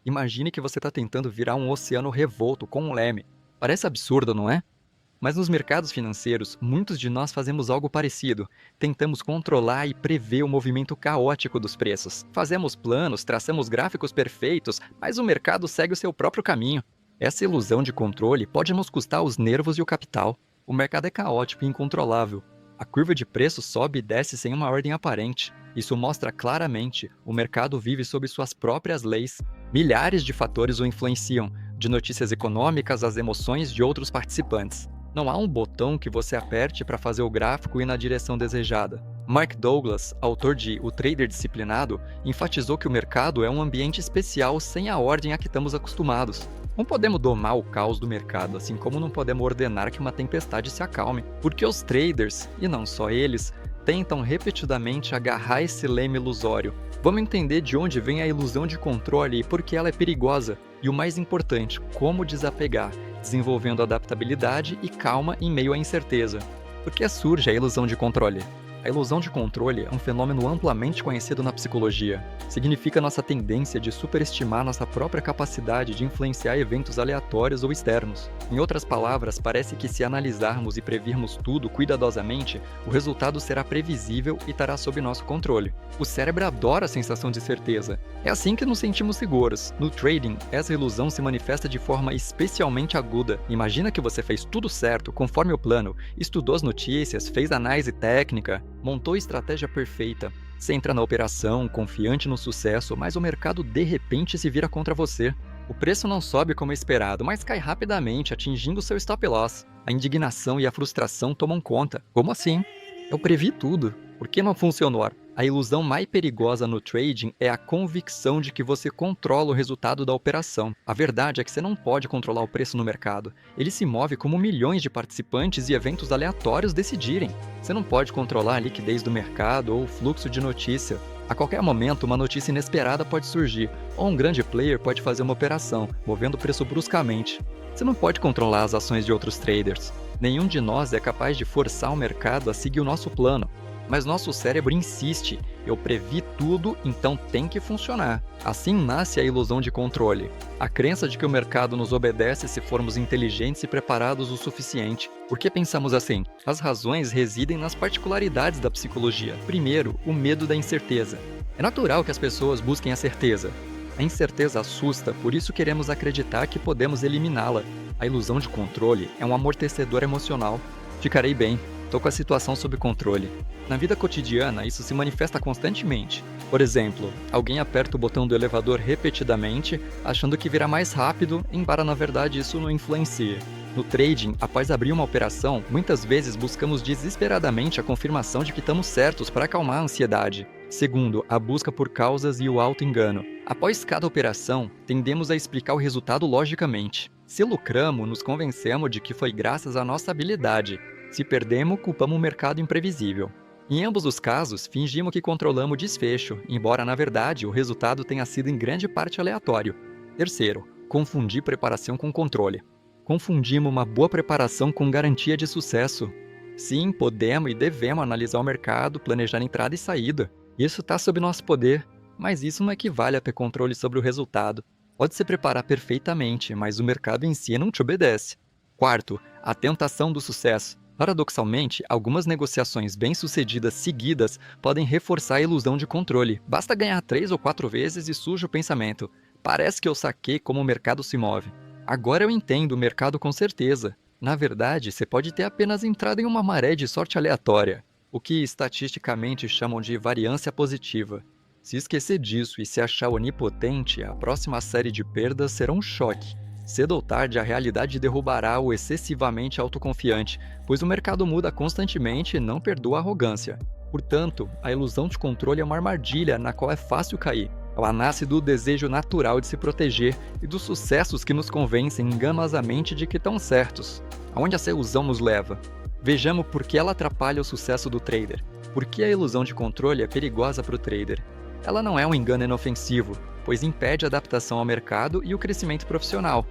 Imagine que você está tentando virar um oceano revolto com um leme. Parece absurdo, não é? Mas nos mercados financeiros, muitos de nós fazemos algo parecido. Tentamos controlar e prever o movimento caótico dos preços. Fazemos planos, traçamos gráficos perfeitos, mas o mercado segue o seu próprio caminho. Essa ilusão de controle pode nos custar os nervos e o capital. O mercado é caótico e incontrolável. A curva de preços sobe e desce sem uma ordem aparente. Isso mostra claramente: o mercado vive sob suas próprias leis. Milhares de fatores o influenciam, de notícias econômicas às emoções de outros participantes. Não há um botão que você aperte para fazer o gráfico ir na direção desejada. Mark Douglas, autor de O Trader Disciplinado, enfatizou que o mercado é um ambiente especial sem a ordem a que estamos acostumados. Não podemos domar o caos do mercado, assim como não podemos ordenar que uma tempestade se acalme, porque os traders, e não só eles, tentam repetidamente agarrar esse leme ilusório. Vamos entender de onde vem a ilusão de controle e por que ela é perigosa. E o mais importante, como desapegar, desenvolvendo adaptabilidade e calma em meio à incerteza. Por que surge a ilusão de controle? A ilusão de controle é um fenômeno amplamente conhecido na psicologia. Significa nossa tendência de superestimar nossa própria capacidade de influenciar eventos aleatórios ou externos. Em outras palavras, parece que se analisarmos e previrmos tudo cuidadosamente, o resultado será previsível e estará sob nosso controle. O cérebro adora a sensação de certeza. É assim que nos sentimos seguros. No trading, essa ilusão se manifesta de forma especialmente aguda. Imagina que você fez tudo certo, conforme o plano, estudou as notícias, fez análise técnica, montou a estratégia perfeita. Você entra na operação, confiante no sucesso, mas o mercado de repente se vira contra você. O preço não sobe como esperado, mas cai rapidamente, atingindo seu stop loss. A indignação e a frustração tomam conta. Como assim? Eu previ tudo. Por que não funcionou? A ilusão mais perigosa no trading é a convicção de que você controla o resultado da operação. A verdade é que você não pode controlar o preço no mercado. Ele se move como milhões de participantes e eventos aleatórios decidirem. Você não pode controlar a liquidez do mercado ou o fluxo de notícia. A qualquer momento, uma notícia inesperada pode surgir, ou um grande player pode fazer uma operação, movendo o preço bruscamente. Você não pode controlar as ações de outros traders. Nenhum de nós é capaz de forçar o mercado a seguir o nosso plano. Mas nosso cérebro insiste: eu previ tudo, então tem que funcionar. Assim nasce a ilusão de controle. A crença de que o mercado nos obedece se formos inteligentes e preparados o suficiente. Por que pensamos assim? As razões residem nas particularidades da psicologia. Primeiro, o medo da incerteza. É natural que as pessoas busquem a certeza. A incerteza assusta, por isso queremos acreditar que podemos eliminá-la. A ilusão de controle é um amortecedor emocional. Ficarei bem. Estou com a situação sob controle. Na vida cotidiana, isso se manifesta constantemente. Por exemplo, alguém aperta o botão do elevador repetidamente, achando que virá mais rápido, embora na verdade isso não influencie. No trading, após abrir uma operação, muitas vezes buscamos desesperadamente a confirmação de que estamos certos para acalmar a ansiedade. Segundo, a busca por causas e o auto-engano. Após cada operação, tendemos a explicar o resultado logicamente. Se lucramos, nos convencemos de que foi graças à nossa habilidade. Se perdemos, culpamos o mercado imprevisível. Em ambos os casos, fingimos que controlamos o desfecho, embora na verdade o resultado tenha sido em grande parte aleatório. Terceiro, confundir preparação com controle. Confundimos uma boa preparação com garantia de sucesso. Sim, podemos e devemos analisar o mercado, planejar entrada e saída. Isso está sob nosso poder, mas isso não equivale a ter controle sobre o resultado. Pode se preparar perfeitamente, mas o mercado em si não te obedece. Quarto, a tentação do sucesso. Paradoxalmente, algumas negociações bem-sucedidas seguidas podem reforçar a ilusão de controle. Basta ganhar 3 ou 4 vezes e surge o pensamento: parece que eu saquei como o mercado se move. Agora eu entendo o mercado com certeza. Na verdade, você pode ter apenas entrado em uma maré de sorte aleatória, o que estatisticamente chamam de variância positiva. Se esquecer disso e se achar onipotente, a próxima série de perdas será um choque. Cedo ou tarde, a realidade derrubará o excessivamente autoconfiante, pois o mercado muda constantemente e não perdoa a arrogância. Portanto, a ilusão de controle é uma armadilha na qual é fácil cair. Ela nasce do desejo natural de se proteger e dos sucessos que nos convencem enganosamente de que estão certos. Aonde essa ilusão nos leva? Vejamos por que ela atrapalha o sucesso do trader. Por que a ilusão de controle é perigosa para o trader? Ela não é um engano inofensivo, pois impede a adaptação ao mercado e o crescimento profissional.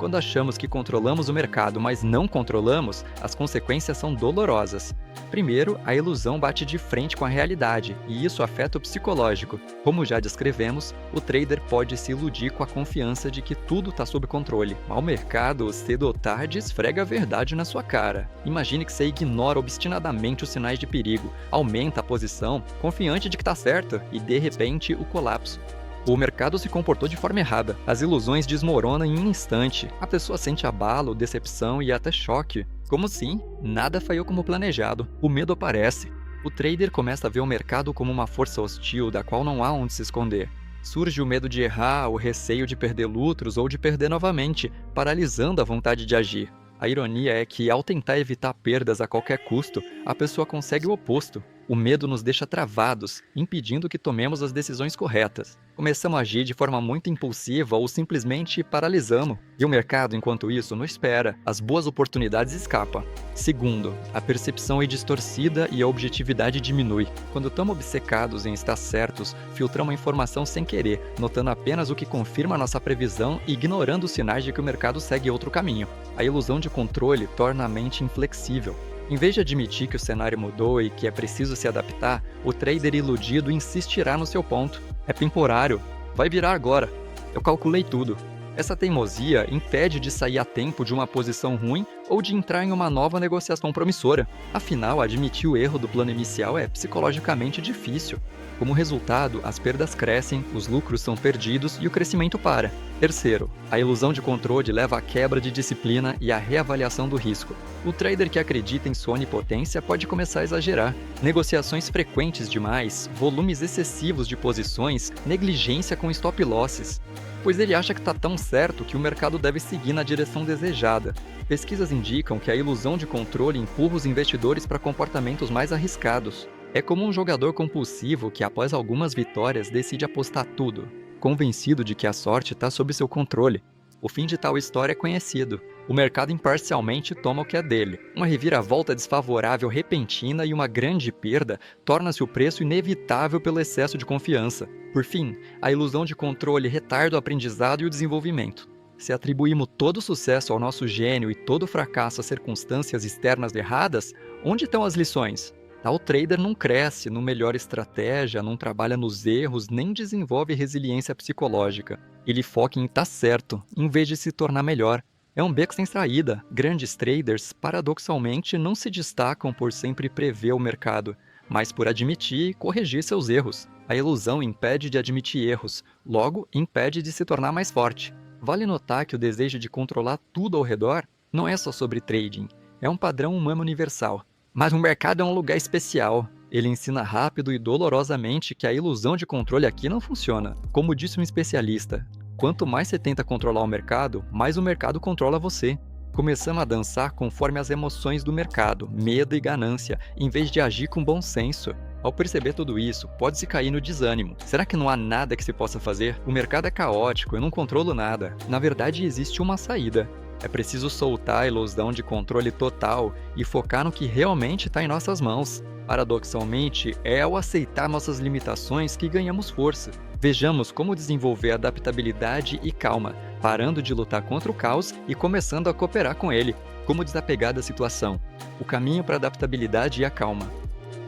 Quando achamos que controlamos o mercado, mas não controlamos, as consequências são dolorosas. Primeiro, a ilusão bate de frente com a realidade, e isso afeta o psicológico. Como já descrevemos, o trader pode se iludir com a confiança de que tudo está sob controle. Mas o mercado, cedo ou tarde, esfrega a verdade na sua cara. Imagine que você ignora obstinadamente os sinais de perigo, aumenta a posição, confiante de que está certo, e de repente o colapso. O mercado se comportou de forma errada. As ilusões desmoronam em um instante. A pessoa sente abalo, decepção e até choque. Como assim? Nada saiu como planejado. O medo aparece. O trader começa a ver o mercado como uma força hostil da qual não há onde se esconder. Surge o medo de errar, o receio de perder lucros ou de perder novamente, paralisando a vontade de agir. A ironia é que, ao tentar evitar perdas a qualquer custo, a pessoa consegue o oposto. O medo nos deixa travados, impedindo que tomemos as decisões corretas. Começamos a agir de forma muito impulsiva ou simplesmente paralisamos. E o mercado, enquanto isso, não espera. As boas oportunidades escapam. Segundo, a percepção é distorcida e a objetividade diminui. Quando estamos obcecados em estar certos, filtramos a informação sem querer, notando apenas o que confirma a nossa previsão e ignorando os sinais de que o mercado segue outro caminho. A ilusão de controle torna a mente inflexível. Em vez de admitir que o cenário mudou e que é preciso se adaptar, o trader iludido insistirá no seu ponto. É temporário. Vai virar agora. Eu calculei tudo. Essa teimosia impede de sair a tempo de uma posição ruim ou de entrar em uma nova negociação promissora. Afinal, admitir o erro do plano inicial é psicologicamente difícil. Como resultado, as perdas crescem, os lucros são perdidos e o crescimento para. Terceiro, a ilusão de controle leva à quebra de disciplina e à reavaliação do risco. O trader que acredita em sua onipotência pode começar a exagerar. Negociações frequentes demais, volumes excessivos de posições, negligência com stop losses. Pois ele acha que está tão certo que o mercado deve seguir na direção desejada. Pesquisas indicam que a ilusão de controle empurra os investidores para comportamentos mais arriscados. É como um jogador compulsivo que, após algumas vitórias, decide apostar tudo, convencido de que a sorte está sob seu controle. O fim de tal história é conhecido. O mercado imparcialmente toma o que é dele. Uma reviravolta desfavorável repentina e uma grande perda torna-se o preço inevitável pelo excesso de confiança. Por fim, a ilusão de controle retarda o aprendizado e o desenvolvimento. Se atribuímos todo o sucesso ao nosso gênio e todo o fracasso a circunstâncias externas erradas, onde estão as lições? Tal trader não cresce, não melhora estratégia, não trabalha nos erros, nem desenvolve resiliência psicológica. Ele foca em estar certo, em vez de se tornar melhor. É um beco sem saída. Grandes traders, paradoxalmente, não se destacam por sempre prever o mercado, mas por admitir e corrigir seus erros. A ilusão impede de admitir erros, logo, impede de se tornar mais forte. Vale notar que o desejo de controlar tudo ao redor não é só sobre trading, é um padrão humano universal. Mas o mercado é um lugar especial. Ele ensina rápido e dolorosamente que a ilusão de controle aqui não funciona. Como disse um especialista, quanto mais você tenta controlar o mercado, mais o mercado controla você. Começamos a dançar conforme as emoções do mercado, medo e ganância, em vez de agir com bom senso. Ao perceber tudo isso, pode-se cair no desânimo. Será que não há nada que se possa fazer? O mercado é caótico, eu não controlo nada. Na verdade, existe uma saída. É preciso soltar a ilusão de controle total e focar no que realmente está em nossas mãos. Paradoxalmente, é ao aceitar nossas limitações que ganhamos força. Vejamos como desenvolver adaptabilidade e calma, parando de lutar contra o caos e começando a cooperar com ele. Como desapegar da situação. O caminho para a adaptabilidade e a calma.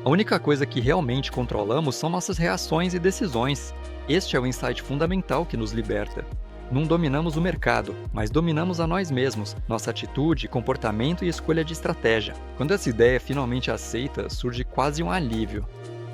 A única coisa que realmente controlamos são nossas reações e decisões. Este é o insight fundamental que nos liberta. Não dominamos o mercado, mas dominamos a nós mesmos, nossa atitude, comportamento e escolha de estratégia. Quando essa ideia é finalmente aceita, surge quase um alívio.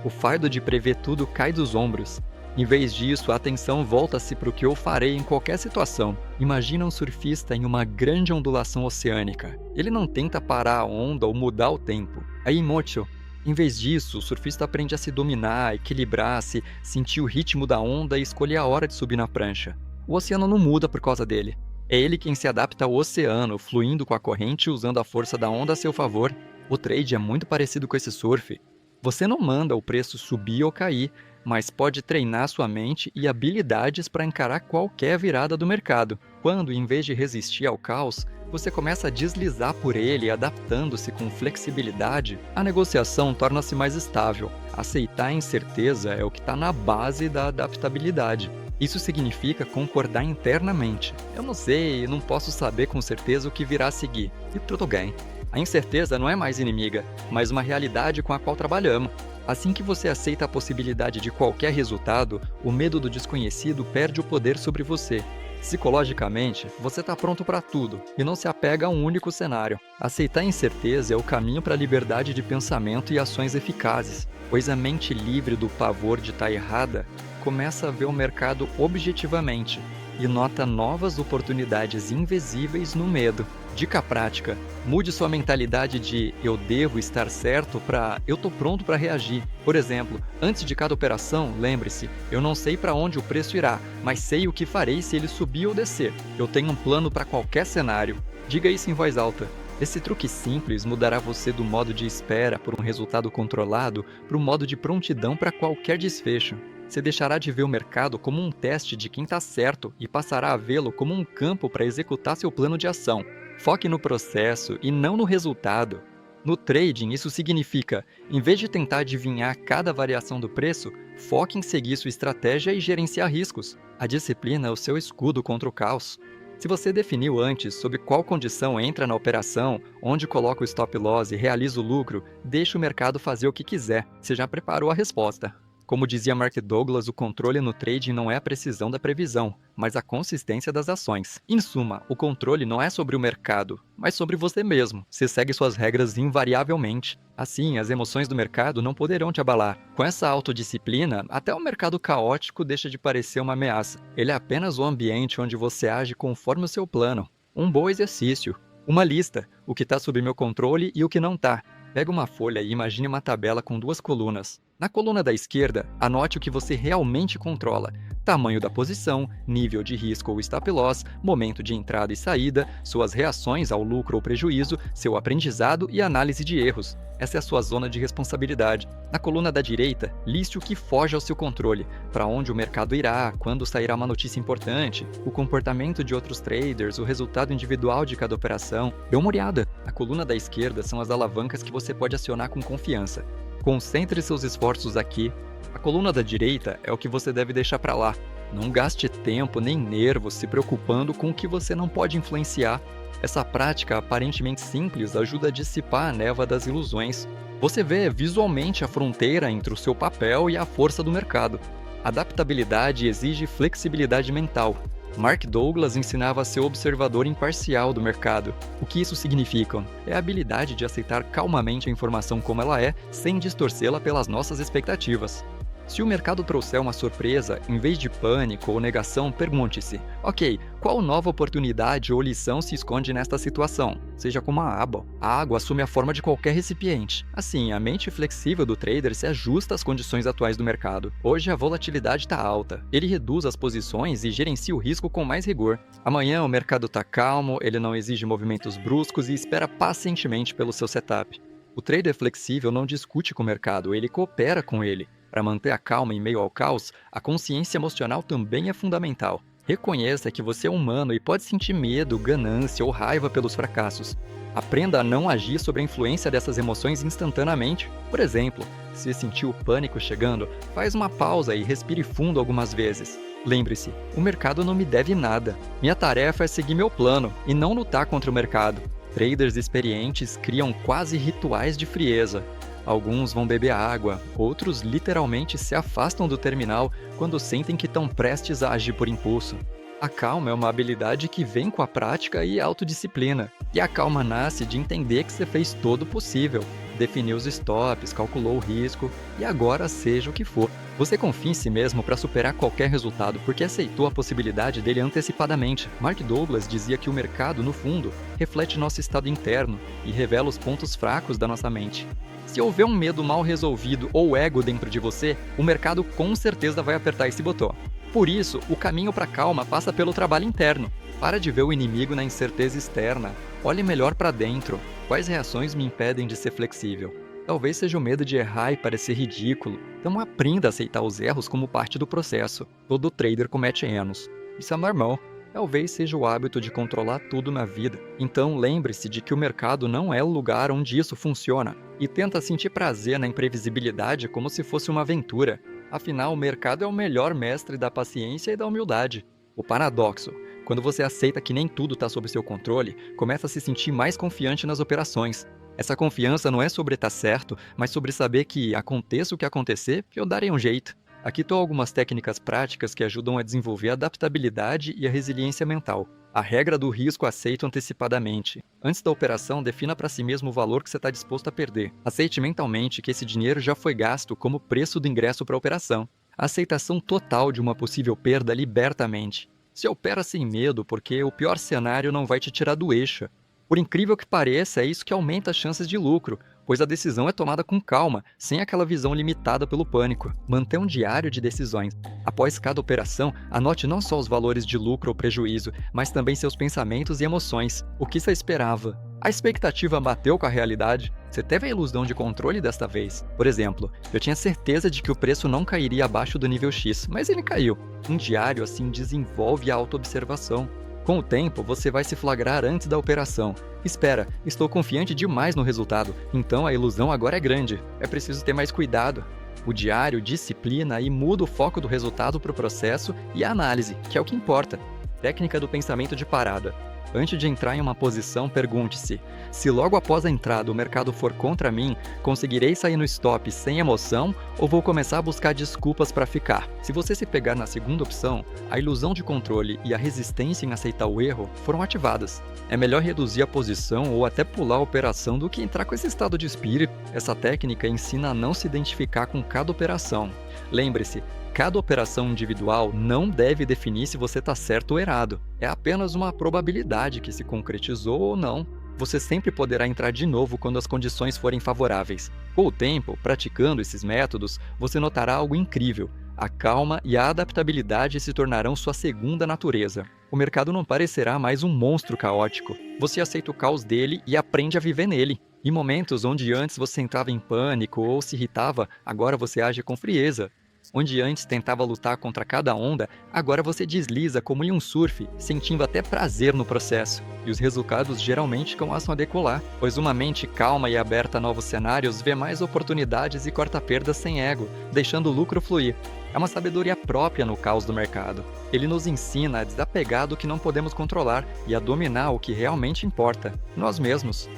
O fardo de prever tudo cai dos ombros. Em vez disso, a atenção volta-se para o que eu farei em qualquer situação. Imagina um surfista em uma grande ondulação oceânica. Ele não tenta parar a onda ou mudar o tempo. É inútil. Em vez disso, o surfista aprende a se dominar, equilibrar-se, sentir o ritmo da onda e escolher a hora de subir na prancha. O oceano não muda por causa dele. É ele quem se adapta ao oceano, fluindo com a corrente e usando a força da onda a seu favor. O trade é muito parecido com esse surf. Você não manda o preço subir ou cair, mas pode treinar sua mente e habilidades para encarar qualquer virada do mercado. Quando, em vez de resistir ao caos, você começa a deslizar por ele, adaptando-se com flexibilidade, a negociação torna-se mais estável. Aceitar a incerteza é o que está na base da adaptabilidade. Isso significa concordar internamente. Eu não sei, não posso saber com certeza o que virá a seguir. E tudo bem. A incerteza não é mais inimiga, mas uma realidade com a qual trabalhamos. Assim que você aceita a possibilidade de qualquer resultado, o medo do desconhecido perde o poder sobre você. Psicologicamente, você está pronto para tudo e não se apega a um único cenário. Aceitar a incerteza é o caminho para a liberdade de pensamento e ações eficazes, pois a mente livre do pavor de estar errada começa a ver o mercado objetivamente e nota novas oportunidades invisíveis no medo. Dica prática: mude sua mentalidade de eu devo estar certo para eu tô pronto para reagir. Por exemplo, antes de cada operação, lembre-se, eu não sei para onde o preço irá, mas sei o que farei se ele subir ou descer. Eu tenho um plano para qualquer cenário. Diga isso em voz alta. Esse truque simples mudará você do modo de espera por um resultado controlado para o modo de prontidão para qualquer desfecho. Você deixará de ver o mercado como um teste de quem está certo e passará a vê-lo como um campo para executar seu plano de ação. Foque no processo e não no resultado. No trading, isso significa, em vez de tentar adivinhar cada variação do preço, foque em seguir sua estratégia e gerenciar riscos. A disciplina é o seu escudo contra o caos. Se você definiu antes sob qual condição entra na operação, onde coloca o stop loss e realiza o lucro, deixe o mercado fazer o que quiser. Você já preparou a resposta. Como dizia Mark Douglas, o controle no trading não é a precisão da previsão, mas a consistência das ações. Em suma, o controle não é sobre o mercado, mas sobre você mesmo. Você segue suas regras invariavelmente. Assim, as emoções do mercado não poderão te abalar. Com essa autodisciplina, até o mercado caótico deixa de parecer uma ameaça. Ele é apenas o ambiente onde você age conforme o seu plano. Um bom exercício. Uma lista, o que está sob meu controle e o que não está. Pega uma folha e imagine uma tabela com duas colunas. Na coluna da esquerda, anote o que você realmente controla: tamanho da posição, nível de risco ou stop loss, momento de entrada e saída, suas reações ao lucro ou prejuízo, seu aprendizado e análise de erros. Essa é a sua zona de responsabilidade. Na coluna da direita, liste o que foge ao seu controle: para onde o mercado irá, quando sairá uma notícia importante, o comportamento de outros traders, o resultado individual de cada operação. Dê uma olhada. A coluna da esquerda são as alavancas que você pode acionar com confiança. Concentre seus esforços aqui. A coluna da direita é o que você deve deixar para lá. Não gaste tempo nem nervos se preocupando com o que você não pode influenciar. Essa prática aparentemente simples ajuda a dissipar a névoa das ilusões. Você vê visualmente a fronteira entre o seu papel e a força do mercado. Adaptabilidade exige flexibilidade mental. Mark Douglas ensinava a ser observador imparcial do mercado. O que isso significa? É a habilidade de aceitar calmamente a informação como ela é, sem distorcê-la pelas nossas expectativas. Se o mercado trouxer uma surpresa, em vez de pânico ou negação, pergunte-se: ok, qual nova oportunidade ou lição se esconde nesta situação? Seja como a água. A água assume a forma de qualquer recipiente. Assim, a mente flexível do trader se ajusta às condições atuais do mercado. Hoje a volatilidade está alta. Ele reduz as posições e gerencia o risco com mais rigor. Amanhã o mercado está calmo, ele não exige movimentos bruscos e espera pacientemente pelo seu setup. O trader flexível não discute com o mercado, ele coopera com ele. Para manter a calma em meio ao caos, a consciência emocional também é fundamental. Reconheça que você é humano e pode sentir medo, ganância ou raiva pelos fracassos. Aprenda a não agir sob a influência dessas emoções instantaneamente. Por exemplo, se sentir o pânico chegando, faz uma pausa e respire fundo algumas vezes. Lembre-se, o mercado não me deve nada. Minha tarefa é seguir meu plano e não lutar contra o mercado. Traders experientes criam quase rituais de frieza. Alguns vão beber água, outros literalmente se afastam do terminal quando sentem que estão prestes a agir por impulso. A calma é uma habilidade que vem com a prática e a autodisciplina. E a calma nasce de entender que você fez todo o possível, definiu os stops, calculou o risco e agora seja o que for. Você confia em si mesmo para superar qualquer resultado porque aceitou a possibilidade dele antecipadamente. Mark Douglas dizia que o mercado, no fundo, reflete nosso estado interno e revela os pontos fracos da nossa mente. Se houver um medo mal resolvido ou ego dentro de você, o mercado com certeza vai apertar esse botão. Por isso, o caminho para a calma passa pelo trabalho interno. Para de ver o inimigo na incerteza externa. Olhe melhor para dentro. Quais reações me impedem de ser flexível? Talvez seja o medo de errar e parecer ridículo. Então aprenda a aceitar os erros como parte do processo. Todo trader comete erros. Isso é normal. Talvez seja o hábito de controlar tudo na vida. Então lembre-se de que o mercado não é o lugar onde isso funciona. E tenta sentir prazer na imprevisibilidade como se fosse uma aventura. Afinal, o mercado é o melhor mestre da paciência e da humildade. O paradoxo: quando você aceita que nem tudo está sob seu controle, começa a se sentir mais confiante nas operações. Essa confiança não é sobre estar certo, mas sobre saber que, aconteça o que acontecer, eu darei um jeito. Aqui estão algumas técnicas práticas que ajudam a desenvolver a adaptabilidade e a resiliência mental. A regra do risco aceito antecipadamente. Antes da operação, defina para si mesmo o valor que você está disposto a perder. Aceite mentalmente que esse dinheiro já foi gasto como preço do ingresso para a operação. A aceitação total de uma possível perda liberta a mente. Se opera sem medo, porque o pior cenário não vai te tirar do eixo. Por incrível que pareça, é isso que aumenta as chances de lucro, pois a decisão é tomada com calma, sem aquela visão limitada pelo pânico. Manter um diário de decisões. Após cada operação, anote não só os valores de lucro ou prejuízo, mas também seus pensamentos e emoções. O que você esperava? A expectativa bateu com a realidade? Você teve a ilusão de controle desta vez? Por exemplo, eu tinha certeza de que o preço não cairia abaixo do nível X, mas ele caiu. Um diário assim desenvolve a autoobservação. Com o tempo, você vai se flagrar antes da operação. Espera, estou confiante demais no resultado, então a ilusão agora é grande. É preciso ter mais cuidado. O diário disciplina e muda o foco do resultado para o processo e a análise, que é o que importa. Técnica do pensamento de parada. Antes de entrar em uma posição, pergunte-se: se logo após a entrada o mercado for contra mim, conseguirei sair no stop sem emoção ou vou começar a buscar desculpas para ficar? Se você se pegar na segunda opção, a ilusão de controle e a resistência em aceitar o erro foram ativadas. É melhor reduzir a posição ou até pular a operação do que entrar com esse estado de espírito. Essa técnica ensina a não se identificar com cada operação. Lembre-se, cada operação individual não deve definir se você está certo ou errado. É apenas uma probabilidade que se concretizou ou não. Você sempre poderá entrar de novo quando as condições forem favoráveis. Com o tempo, praticando esses métodos, você notará algo incrível. A calma e a adaptabilidade se tornarão sua segunda natureza. O mercado não parecerá mais um monstro caótico. Você aceita o caos dele e aprende a viver nele. Em momentos onde antes você entrava em pânico ou se irritava, agora você age com frieza. Onde antes tentava lutar contra cada onda, agora você desliza como em um surf, sentindo até prazer no processo. E os resultados geralmente começam a decolar, pois uma mente calma e aberta a novos cenários vê mais oportunidades e corta perdas sem ego, deixando o lucro fluir. É uma sabedoria própria no caos do mercado. Ele nos ensina a desapegar do que não podemos controlar e a dominar o que realmente importa, nós mesmos.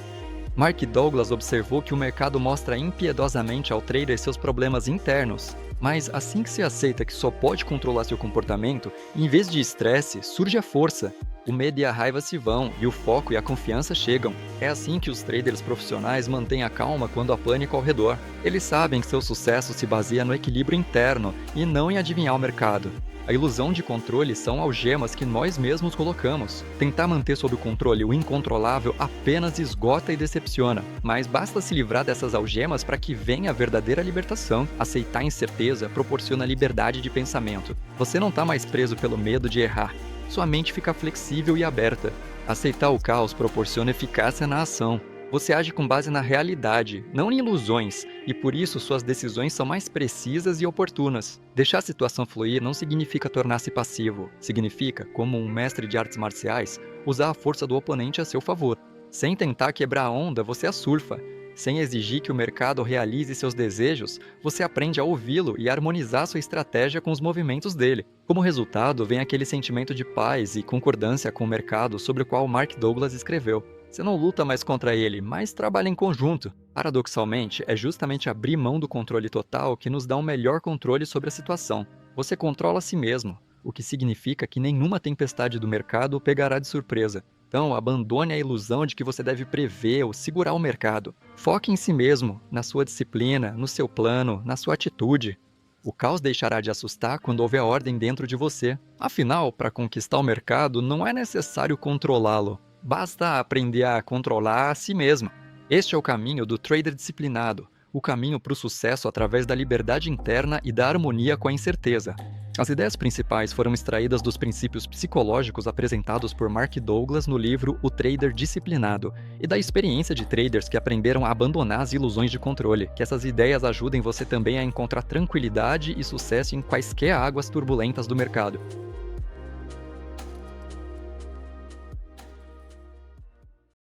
Mark Douglas observou que o mercado mostra impiedosamente ao trader seus problemas internos. Mas assim que se aceita que só pode controlar seu comportamento, em vez de estresse, surge a força. O medo e a raiva se vão, e o foco e a confiança chegam. É assim que os traders profissionais mantêm a calma quando há pânico ao redor. Eles sabem que seu sucesso se baseia no equilíbrio interno, e não em adivinhar o mercado. A ilusão de controle são algemas que nós mesmos colocamos. Tentar manter sob controle o incontrolável apenas esgota e decepciona, mas basta se livrar dessas algemas para que venha a verdadeira libertação. Aceitar a incerteza proporciona liberdade de pensamento. Você não está mais preso pelo medo de errar. Sua mente fica flexível e aberta. Aceitar o caos proporciona eficácia na ação. Você age com base na realidade, não em ilusões, e por isso suas decisões são mais precisas e oportunas. Deixar a situação fluir não significa tornar-se passivo. Significa, como um mestre de artes marciais, usar a força do oponente a seu favor. Sem tentar quebrar a onda, você a surfa. Sem exigir que o mercado realize seus desejos, você aprende a ouvi-lo e a harmonizar sua estratégia com os movimentos dele. Como resultado, vem aquele sentimento de paz e concordância com o mercado sobre o qual Mark Douglas escreveu. Você não luta mais contra ele, mas trabalha em conjunto. Paradoxalmente, é justamente abrir mão do controle total que nos dá um melhor controle sobre a situação. Você controla a si mesmo, o que significa que nenhuma tempestade do mercado o pegará de surpresa. Então, abandone a ilusão de que você deve prever ou segurar o mercado. Foque em si mesmo, na sua disciplina, no seu plano, na sua atitude. O caos deixará de assustar quando houver ordem dentro de você. Afinal, para conquistar o mercado, não é necessário controlá-lo. Basta aprender a controlar a si mesmo. Este é o caminho do trader disciplinado, o caminho para o sucesso através da liberdade interna e da harmonia com a incerteza. As ideias principais foram extraídas dos princípios psicológicos apresentados por Mark Douglas no livro O Trader Disciplinado, e da experiência de traders que aprenderam a abandonar as ilusões de controle. Que essas ideias ajudem você também a encontrar tranquilidade e sucesso em quaisquer águas turbulentas do mercado.